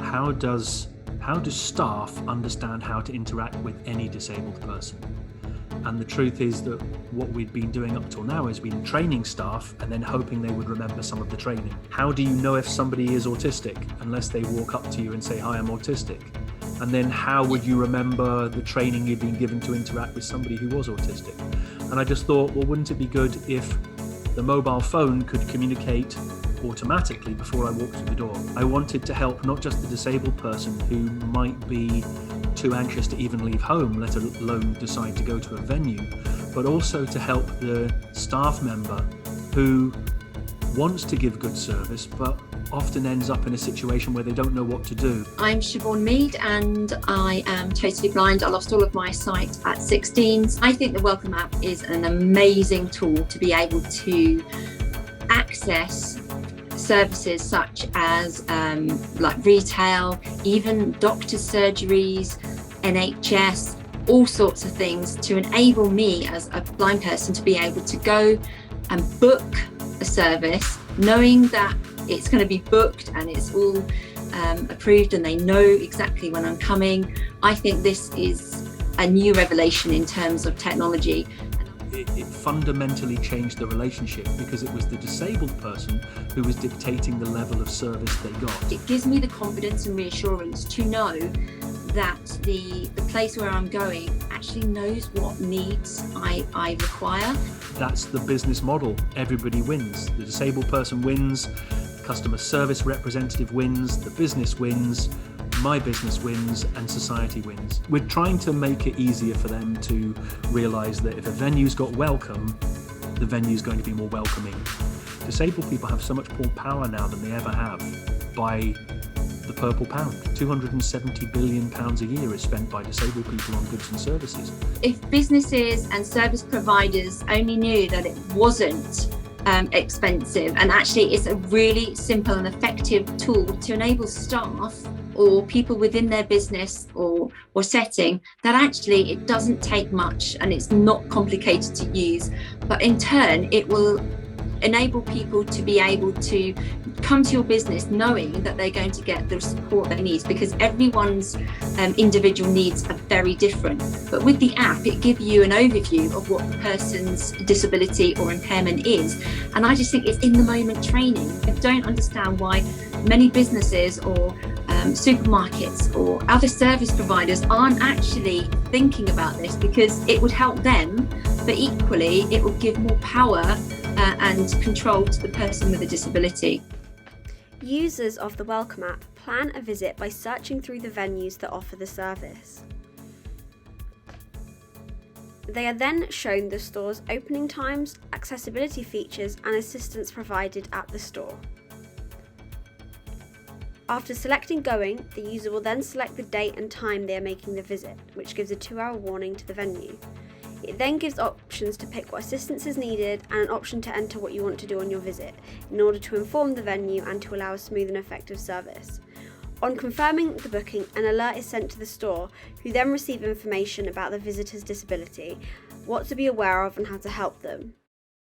how do staff understand how to interact with any disabled person? And the truth is that what we'd been doing up till now has been training staff and then hoping they would remember some of the training. How do you know if somebody is autistic unless they walk up to you and say, "Hi, I'm autistic"? And then how would you remember the training you'd been given to interact with somebody who was autistic? And I just thought, well, wouldn't it be good if the mobile phone could communicate automatically before I walked through the door? I wanted to help not just the disabled person who might be too anxious to even leave home, let alone decide to go to a venue, but also to help the staff member who wants to give good service but often ends up in a situation where they don't know what to do. I'm Siobhan Meade and I am totally blind. I lost all of my sight at 16. I think the WelcoMe app is an amazing tool to be able to access services such as like retail, even doctors' surgeries, NHS, all sorts of things, to enable me as a blind person to be able to go and book a service knowing that it's going to be booked and it's all approved and they know exactly when I'm coming. I think this is a new revelation in terms of technology. It fundamentally changed the relationship because it was the disabled person who was dictating the level of service they got. It gives me the confidence and reassurance to know that the place where I'm going actually knows what needs I require. That's the business model. Everybody wins. The disabled person wins, customer service representative wins, the business wins, my business wins, and society wins. We're trying to make it easier for them to realise that if a venue's got welcome, the venue's going to be more welcoming. Disabled people have so much more power now than they ever have by the purple pound. £270 billion a year is spent by disabled people on goods and services. If businesses and service providers only knew that it wasn't expensive, and actually it's a really simple and effective tool to enable staff or people within their business or setting, that actually it doesn't take much and it's not complicated to use, but in turn it will enable people to be able to come to your business knowing that they're going to get the support they need, because everyone's individual needs are very different. But with the app, it gives you an overview of what the person's disability or impairment is. And I just think it's in the moment training. I don't understand why many businesses or supermarkets or other service providers aren't actually thinking about this, because it would help them, but equally it will give more power and control to the person with a disability. Users of the WelcoMe app plan a visit by searching through the venues that offer the service. They are then shown the store's opening times, accessibility features, and assistance provided at the store. After selecting going, the user will then select the date and time they are making the visit, which gives a 2-hour warning to the venue. It then gives options to pick what assistance is needed and an option to enter what you want to do on your visit in order to inform the venue and to allow a smooth and effective service. On confirming the booking, an alert is sent to the store, who then receive information about the visitor's disability, what to be aware of and how to help them.